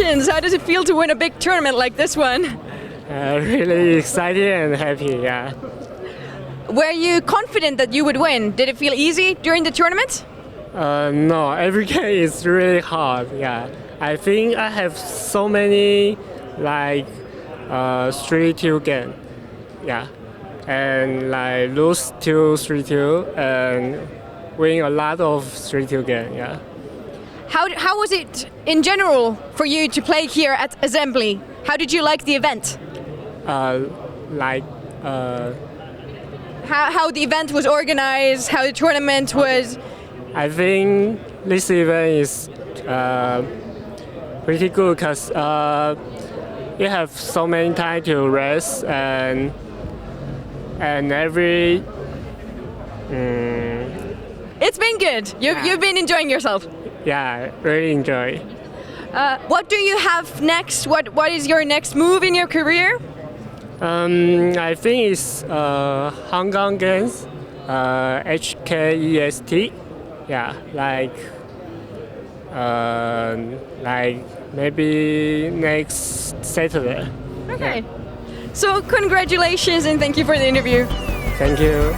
Congratulations! How does it feel to win a big tournament like this one? Really excited and happy, yeah. Were you confident that you would win? Did it feel easy during the tournament? No, every game is really hard, yeah. I think I have so many, like, 3-2 game, yeah. And like lose 2-3-2 and win a lot of 3-2 game, yeah. How was it in general for you to play here at Assembly? How did you like the event? How the event was organized, how the tournament was? I think this event is pretty good because you have so many time to rest and every. It's been good. You've been enjoying yourself. Yeah, really enjoy. What do you have next? What is your next move in your career? I think it's Hong Kong Games, HKEST. Yeah, like maybe next Saturday. Okay. So congratulations and thank you for the interview. Thank you.